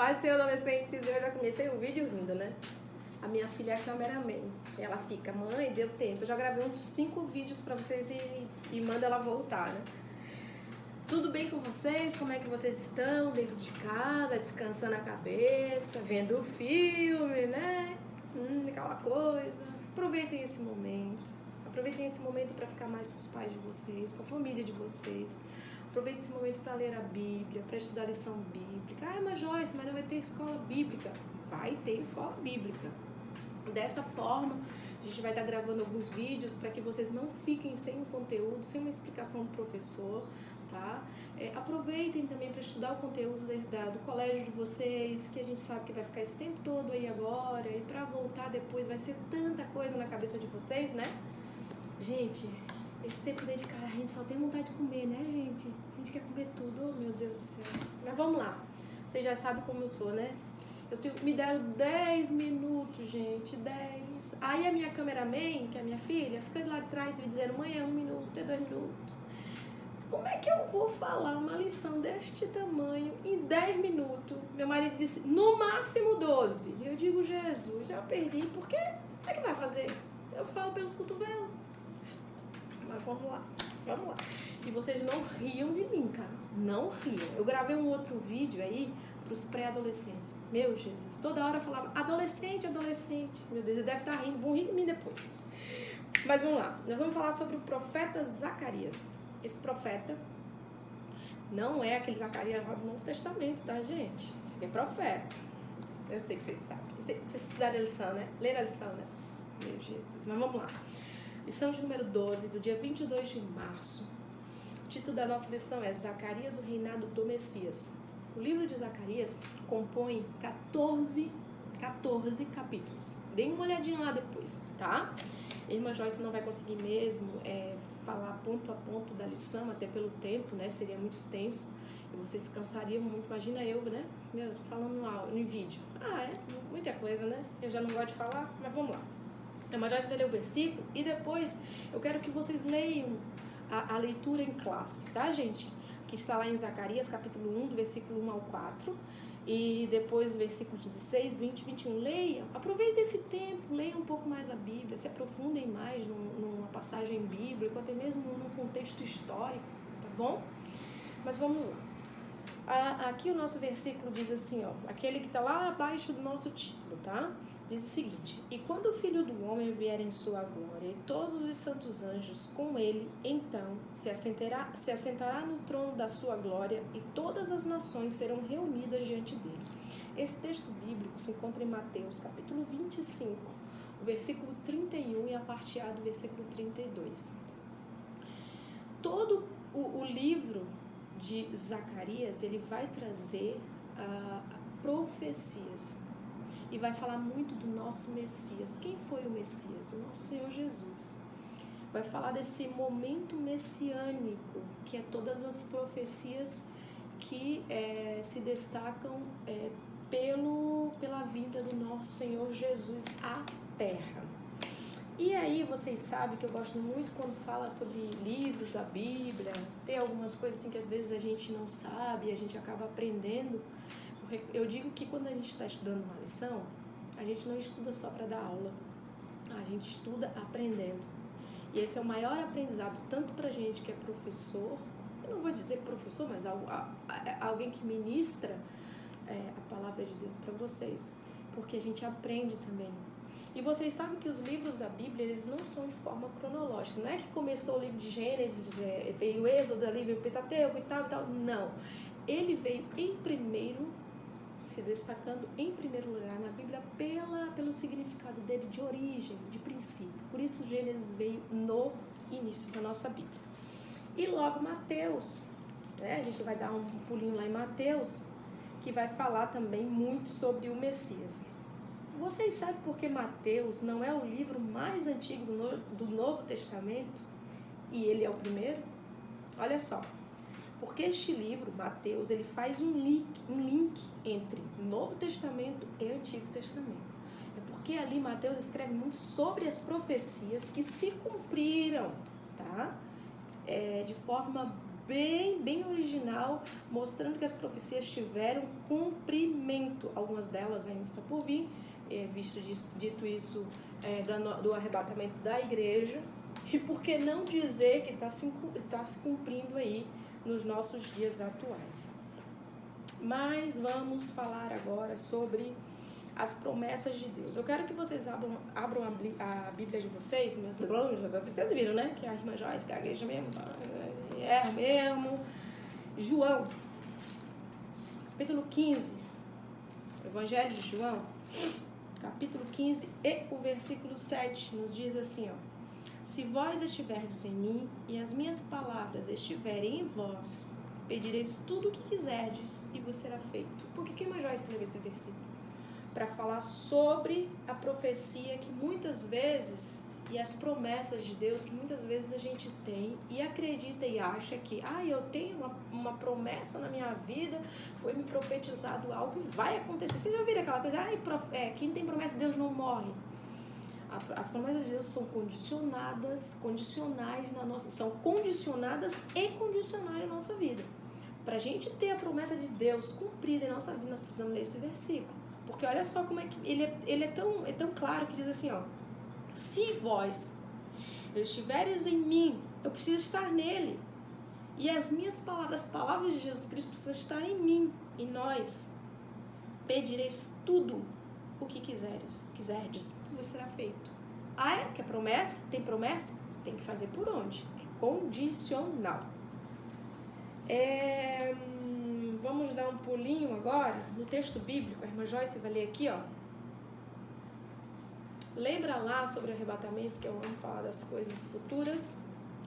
Paz do Senhor, adolescentes. Eu já comecei o vídeo rindo, né? A minha filha é a cameraman. Ela fica, mãe, deu tempo. Eu já gravei uns 5 vídeos pra vocês e mando ela voltar, né? Tudo bem com vocês? Como é que vocês estão dentro de casa, descansando a cabeça, vendo o filme, né? Aquela coisa. Aproveitem esse momento. Aproveitem esse momento para ficar mais com os pais de vocês, com a família de vocês. Aproveitem esse momento para ler a Bíblia, para estudar a lição bíblica. Ah, mas Joyce, mas não vai ter escola bíblica. Vai ter escola bíblica. Dessa forma, a gente vai estar gravando alguns vídeos para que vocês não fiquem sem o conteúdo, sem uma explicação do professor, tá? Aproveitem também para estudar o conteúdo do colégio de vocês, que a gente sabe que vai ficar esse tempo todo aí agora, e para voltar depois vai ser tanta coisa na cabeça de vocês, né? Gente, esse tempo dedicado, a gente só tem vontade de comer, né, gente? A gente quer comer tudo, oh meu Deus do céu. Mas vamos lá, vocês já sabem como eu sou, né? Me deram 10 minutos, gente, 10. Aí a minha cameraman, que é a minha filha, fica lá atrás me dizendo, mãe, é 1 minuto, é 2 minutos. Como é que eu vou falar uma lição deste tamanho em 10 minutos? Meu marido disse, no máximo 12. Eu digo, Jesus, já perdi, porque como é que vai fazer? Eu falo pelos cotovelos. Mas vamos lá. E vocês não riam de mim, tá? Não riam. Eu gravei um outro vídeo aí para os pré-adolescentes. Meu Jesus, toda hora eu falava adolescente. Meu Deus, deve estar rindo, vão rir de mim depois. Mas vamos lá. Nós vamos falar sobre o profeta Zacarias. Esse profeta não é aquele Zacarias lá do Novo Testamento, tá, gente? Esse aqui é profeta. Eu sei que vocês sabem. Vocês estudaram a lição, né? Leram a lição, né? Meu Jesus. Mas vamos lá. Lição de número 12, do dia 22 de março. O título da nossa lição é Zacarias, o reinado do Messias. O livro de Zacarias compõe 14 capítulos. Deem uma olhadinha lá depois, tá? A irmã Joyce não vai conseguir mesmo falar ponto a ponto da lição, até pelo tempo, né? Seria muito extenso e vocês se cansariam muito. Imagina eu, né? Falando no vídeo. Muita coisa, né? Eu já não gosto de falar, mas vamos lá. A irmã Joyce vai ler o versículo e depois eu quero que vocês leiam a leitura em classe, tá, gente? Que está lá em Zacarias, capítulo 1, do versículo 1 ao 4. E depois o versículo 16, 20 e 21. Leiam, aproveitem esse tempo, leiam um pouco mais a Bíblia, se aprofundem mais numa passagem bíblica, até mesmo num contexto histórico, tá bom? Mas vamos lá. Aqui o nosso versículo diz assim, ó, aquele que está lá abaixo do nosso título, tá? Diz o seguinte, e quando o Filho do Homem vier em sua glória e todos os santos anjos com ele, então se assentará no trono da sua glória e todas as nações serão reunidas diante dele. Esse texto bíblico se encontra em Mateus, capítulo 25, o versículo 31 e a parte A do versículo 32. Todo o livro de Zacarias, ele vai trazer profecias. E vai falar muito do nosso Messias. Quem foi o Messias? O nosso Senhor Jesus. Vai falar desse momento messiânico, que é todas as profecias que se destacam pela vinda do nosso Senhor Jesus à Terra. E aí vocês sabem que eu gosto muito quando fala sobre livros da Bíblia. Tem algumas coisas assim que às vezes a gente não sabe e a gente acaba aprendendo. Eu digo que quando a gente está estudando uma lição, a gente não estuda só para dar aula, a gente estuda aprendendo. E esse é o maior aprendizado, tanto para a gente que é professor, eu não vou dizer professor, mas alguém que ministra a palavra de Deus para vocês, porque a gente aprende também. E vocês sabem que os livros da Bíblia, eles não são de forma cronológica. Não é que começou o livro de Gênesis, veio o Êxodo, ali veio o Pentateuco e tal. Não. Ele veio em primeiro, se destacando em primeiro lugar na Bíblia pelo significado dele de origem, de princípio. Por isso Gênesis veio no início da nossa Bíblia. E logo Mateus, né? A gente vai dar um pulinho lá em Mateus, que vai falar também muito sobre o Messias. Vocês sabem por que Mateus não é o livro mais antigo do Novo Testamento e ele é o primeiro? Olha só. Porque este livro, Mateus, ele faz um link entre Novo Testamento e Antigo Testamento. É porque ali Mateus escreve muito sobre as profecias que se cumpriram, tá? De forma bem original, mostrando que as profecias tiveram cumprimento. Algumas delas ainda estão por vir, dito isso do arrebatamento da igreja. E por que não dizer que está se cumprindo aí nos nossos dias atuais? Mas vamos falar agora sobre as promessas de Deus. Eu quero que vocês abram a Bíblia de vocês. Vocês viram, né? Que a irmã Joyce gagueja mesmo. Erra mesmo. João, capítulo 15. Evangelho de João, capítulo 15 e o versículo 7 nos diz assim, ó. Se vós estiverdes em mim e as minhas palavras estiverem em vós, pedireis tudo o que quiserdes e vos será feito. Por que a irmã Joyce leu esse versículo? Para falar sobre a profecia que muitas vezes, e as promessas de Deus que muitas vezes a gente tem e acredita e acha que eu tenho uma promessa na minha vida, foi me profetizado algo e vai acontecer. Vocês já viram aquela coisa, quem tem promessa de Deus não morre. As promessas de Deus são são condicionadas e condicionais na nossa vida. Para a gente ter a promessa de Deus cumprida em nossa vida, nós precisamos ler esse versículo. Porque olha só como é que ele é tão claro que diz assim, ó. Se vós estiveres em mim, eu preciso estar nele. E as minhas palavras, as palavras de Jesus Cristo precisam estar em mim, em nós. Pedireis tudo o que quiserdes, e vos será feito. Quer promessa? Tem promessa? Tem que fazer por onde? É condicional. Vamos dar um pulinho agora no texto bíblico. A irmã Joyce vai ler aqui, ó. Lembra lá sobre o arrebatamento, que eu amo falar das coisas futuras?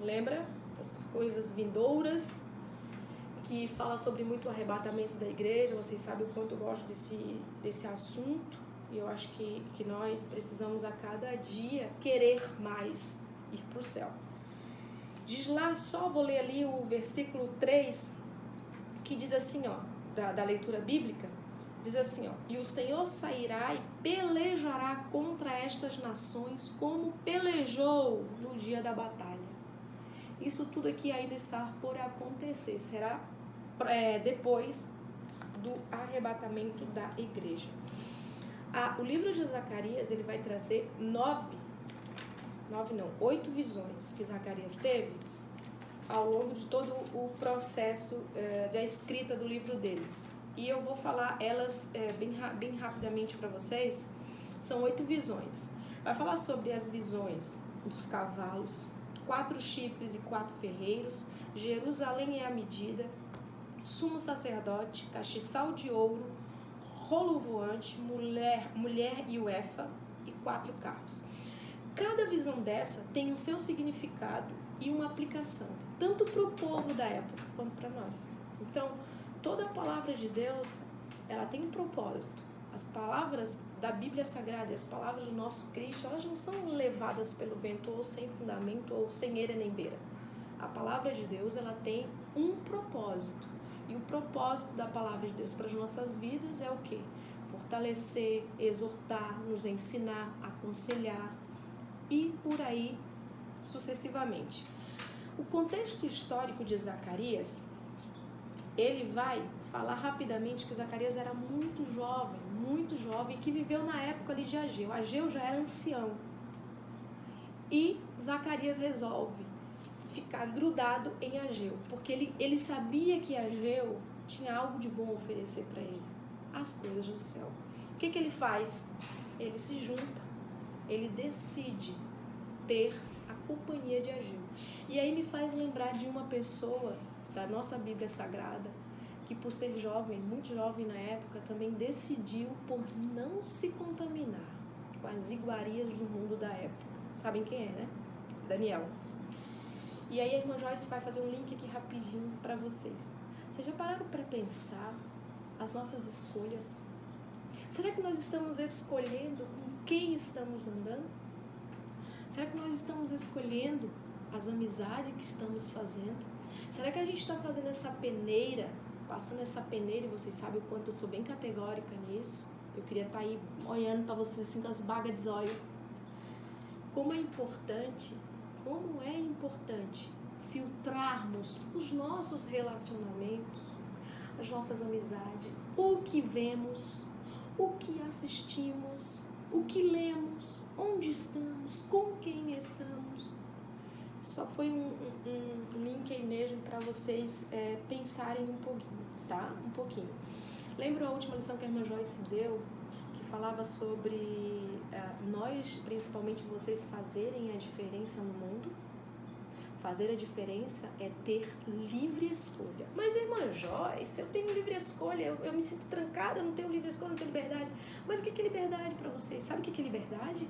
Lembra? Das coisas vindouras, que fala sobre muito o arrebatamento da igreja. Vocês sabem o quanto eu gosto desse assunto. E eu acho que nós precisamos a cada dia querer mais ir para o céu. Diz lá, vou ler ali o versículo 3, que diz assim, ó, da leitura bíblica, diz assim, ó, e o Senhor sairá e pelejará contra estas nações como pelejou no dia da batalha. Isso tudo aqui ainda está por acontecer, será depois do arrebatamento da igreja. O livro de Zacarias, ele vai trazer 8 visões que Zacarias teve ao longo de todo o processo da escrita do livro dele. E eu vou falar elas bem rapidamente para vocês. São 8 visões. Vai falar sobre as visões dos cavalos, 4 chifres e 4 ferreiros, Jerusalém é a medida, sumo sacerdote, castiçal de ouro, rolo voante, mulher e uefa e 4 carros. Cada visão dessa tem o seu significado e uma aplicação, tanto para o povo da época quanto para nós. Então, toda a palavra de Deus, ela tem um propósito. As palavras da Bíblia Sagrada e as palavras do nosso Cristo, elas não são levadas pelo vento ou sem fundamento ou sem eira nem beira. A palavra de Deus, ela tem um propósito. E o propósito da palavra de Deus para as nossas vidas é o quê? Fortalecer, exortar, nos ensinar, aconselhar e por aí sucessivamente. O contexto histórico de Zacarias, ele vai falar rapidamente que Zacarias era muito jovem, que viveu na época ali de Ageu. Ageu já era ancião. E Zacarias resolve ficar grudado em Ageu, porque ele sabia que Ageu tinha algo de bom a oferecer para ele, as coisas do céu. O que ele faz? Ele se junta, ele decide ter a companhia de Ageu. E aí me faz lembrar de uma pessoa da nossa Bíblia Sagrada, que por ser jovem, muito jovem na época, também decidiu por não se contaminar com as iguarias do mundo da época. Sabem quem é, né? Daniel. E aí a irmã Joyce vai fazer um link aqui rapidinho para vocês. Vocês já pararam para pensar as nossas escolhas? Será que nós estamos escolhendo com quem estamos andando? Será que nós estamos escolhendo as amizades que estamos fazendo? Será que a gente está fazendo essa peneira, passando essa peneira, e vocês sabem o quanto eu sou bem categórica nisso? Eu queria estar aí olhando para vocês assim com as bagas de zóio. Como é importante filtrarmos os nossos relacionamentos, as nossas amizades, o que vemos, o que assistimos, o que lemos, onde estamos, com quem estamos. Só foi um link aí mesmo para vocês pensarem um pouquinho, tá? Um pouquinho. Lembra a última lição que a irmã Joyce deu, que falava sobre nós, principalmente vocês, fazerem a diferença no mundo? Fazer a diferença é ter livre escolha. Mas, irmã Joyce, eu tenho livre escolha, eu me sinto trancada, eu não tenho livre escolha, não tenho liberdade. Mas o que é liberdade para vocês? Sabe o que é liberdade?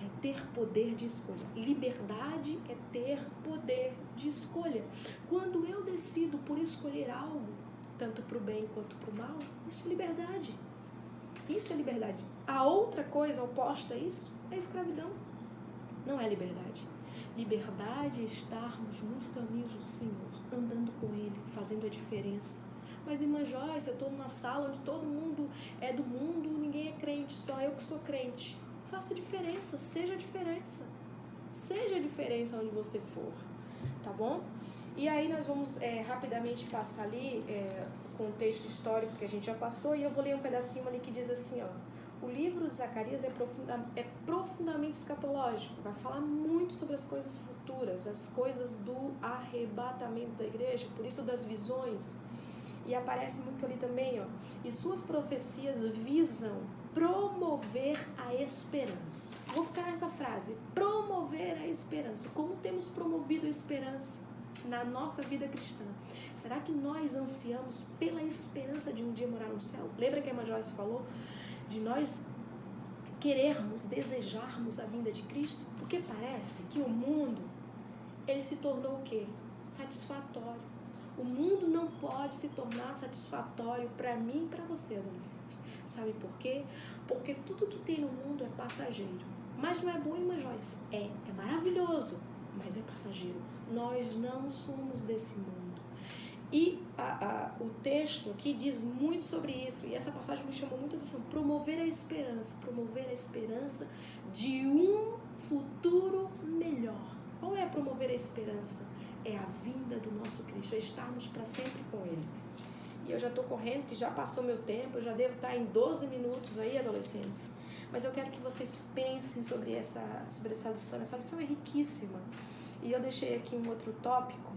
É ter poder de escolha. Liberdade é ter poder de escolha. Quando eu decido por escolher algo, tanto para o bem quanto para o mal, isso é liberdade. Isso é liberdade. A outra coisa oposta a isso é escravidão. Não é liberdade. Liberdade é estarmos nos caminhos do Senhor, andando com Ele, fazendo a diferença. Mas, irmã Joyce, eu estou numa sala onde todo mundo é do mundo, ninguém é crente, só eu que sou crente. Faça a diferença, seja a diferença. Seja a diferença onde você for, tá bom? E aí nós vamos rapidamente passar ali o contexto histórico que a gente já passou, e eu vou ler um pedacinho ali que diz assim, ó. O livro de Zacarias é profundamente escatológico, vai falar muito sobre as coisas futuras, as coisas do arrebatamento da igreja, por isso das visões. E aparece muito ali também, ó, e suas profecias visam promover a esperança. Vou ficar nessa frase, promover a esperança. Como temos promovido a esperança na nossa vida cristã? Será que nós ansiamos pela esperança de um dia morar no céu? Lembra que a irmã Joyce falou de nós querermos, desejarmos a vinda de Cristo? Porque parece que o mundo, ele se tornou o quê? Satisfatório. O mundo não pode se tornar satisfatório para mim e para você, adolescente. Sabe por quê? Porque tudo que tem no mundo é passageiro. Mas não é bom, irmã Joyce? É maravilhoso, mas é passageiro. Nós não somos desse mundo. E o texto aqui diz muito sobre isso, e essa passagem me chamou muita atenção. Promover a esperança de um futuro melhor. Qual é promover a esperança? É a vinda do nosso Cristo, é estarmos para sempre com Ele. E eu já estou correndo, que já passou meu tempo, eu já devo estar em 12 minutos aí, adolescentes. Mas eu quero que vocês pensem sobre essa lição. Essa lição é riquíssima. E eu deixei aqui um outro tópico.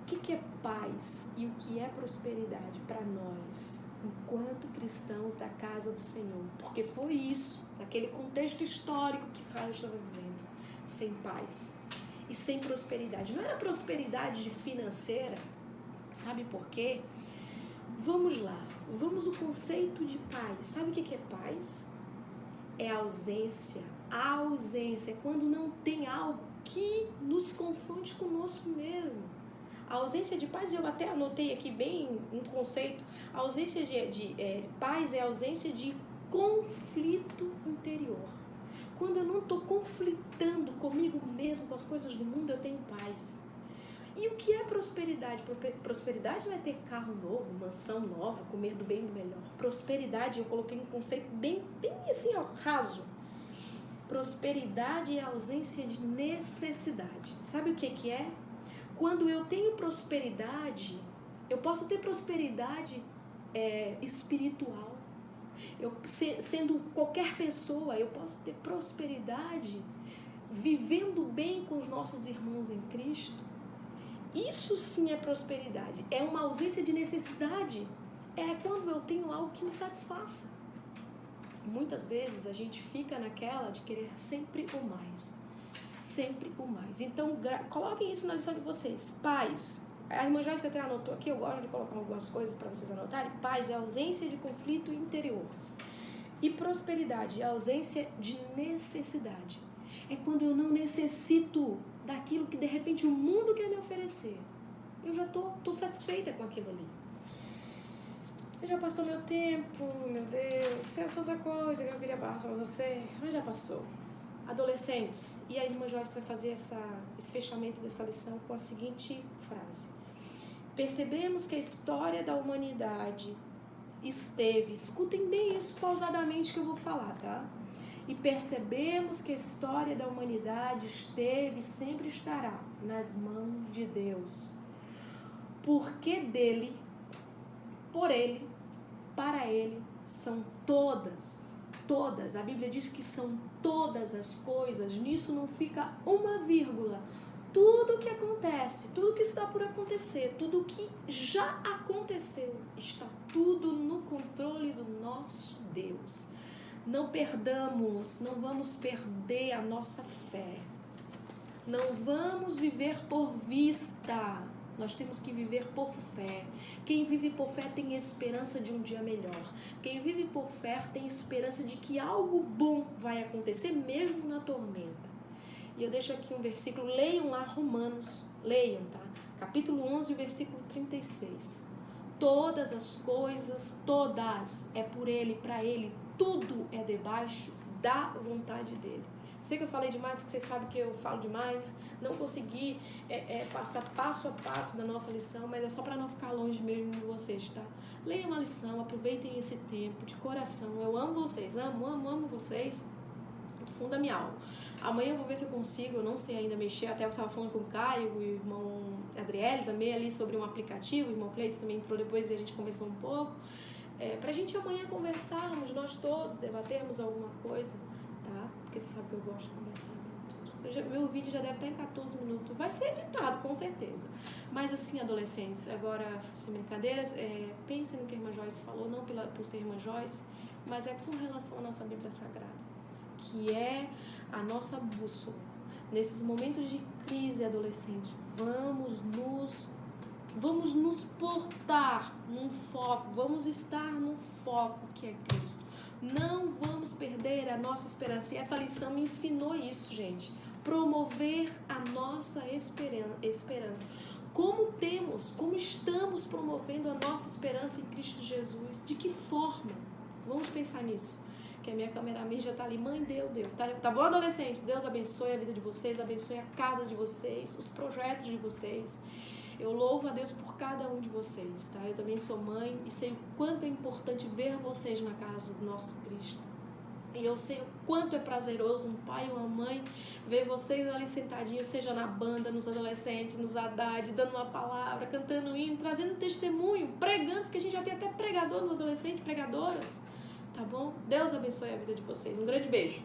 O que é paz e o que é prosperidade para nós, enquanto cristãos da casa do Senhor? Porque foi isso, naquele contexto histórico que Israel estava vivendo, sem paz e sem prosperidade. Não era prosperidade financeira, sabe por quê? Vamos lá, vamos ao conceito de paz. Sabe o que é paz? É ausência. A ausência é quando não tem algo que nos confronte conosco mesmo. A ausência de paz, eu até anotei aqui bem um conceito, a ausência de paz é a ausência de conflito interior. Quando eu não estou conflitando comigo mesmo, com as coisas do mundo, eu tenho paz. E o que é prosperidade? Prosperidade não é ter carro novo, mansão nova, comer do bem e do melhor. Prosperidade, eu coloquei um conceito bem assim, ó, raso. Prosperidade é a ausência de necessidade. Sabe o que é? Quando eu tenho prosperidade, eu posso ter prosperidade espiritual. Sendo qualquer pessoa, eu posso ter prosperidade vivendo bem com os nossos irmãos em Cristo. Isso sim é prosperidade. É uma ausência de necessidade. É quando eu tenho algo que me satisfaça. Muitas vezes a gente fica naquela de querer sempre o mais. Sempre o mais. Então, coloquem isso na lição de vocês. Paz. A irmã Joyce até anotou aqui, eu gosto de colocar algumas coisas para vocês anotarem. Paz é a ausência de conflito interior. E prosperidade é a ausência de necessidade. É quando eu não necessito daquilo que de repente o mundo quer me oferecer. Eu já tô satisfeita com aquilo ali. Já passou meu tempo, meu Deus, é tanta coisa que eu queria falar para vocês, mas já passou. Adolescentes, e a irmã Joyce vai fazer esse fechamento dessa lição com a seguinte frase. Percebemos que a história da humanidade escutem bem isso pausadamente que eu vou falar, tá? e percebemos que a história da humanidade esteve e sempre estará nas mãos de Deus. Porque dele, por ele, para ele, são todas, a Bíblia diz que são todas as coisas, nisso não fica uma vírgula. Tudo que acontece, tudo que está por acontecer, tudo que já aconteceu, está tudo no controle do nosso Deus. Não perdamos, não vamos perder a nossa fé. Não vamos viver por vista. Nós temos que viver por fé. Quem vive por fé tem esperança de um dia melhor. Quem vive por fé tem esperança de que algo bom vai acontecer mesmo na tormenta. E eu deixo aqui um versículo, leiam lá Romanos, leiam, tá? Capítulo 11, versículo 36. Todas as coisas, todas, é por ele, para ele, tudo é debaixo da vontade dele. Sei que eu falei demais, porque vocês sabem que eu falo demais, não consegui passar passo a passo da nossa lição, mas é só para não ficar longe mesmo de vocês, tá? Leiam a lição, aproveitem esse tempo de coração. Eu amo vocês, amo vocês, do fundo da minha alma. Amanhã eu vou ver se eu consigo, eu não sei ainda mexer, até eu estava falando com o Caio, o irmão Adriele também ali sobre um aplicativo, o irmão Cleito também entrou depois e a gente conversou um pouco, pra gente amanhã conversarmos, nós todos, debatermos alguma coisa, tá? Porque você sabe que eu gosto de conversar. Meu vídeo já deve estar em 14 minutos, vai ser editado com certeza, mas assim, adolescentes, agora sem brincadeiras, pensem no que a irmã Joyce falou, não por ser irmã Joyce, mas é com relação à nossa Bíblia Sagrada, que é a nossa bússola. Nesses momentos de crise, adolescente, vamos nos portar num foco, vamos estar no foco que é Cristo. Não vamos perder a nossa esperança. E essa lição me ensinou isso, gente. Promover a nossa esperança. Como estamos promovendo a nossa esperança em Cristo Jesus? De que forma? Vamos pensar nisso. Que a minha cameraman já tá ali, mãe, deu. Tá bom, adolescentes? Deus abençoe a vida de vocês, abençoe a casa de vocês, os projetos de vocês. Eu louvo a Deus por cada um de vocês, tá? Eu também sou mãe e sei o quanto é importante ver vocês na casa do nosso Cristo. E eu sei o quanto é prazeroso um pai e uma mãe ver vocês ali sentadinhos, seja na banda, nos adolescentes, nos Haddad, dando uma palavra, cantando hino, trazendo testemunho, pregando, porque a gente já tem até pregador nos adolescentes, pregadoras. Tá bom? Deus abençoe a vida de vocês. Um grande beijo.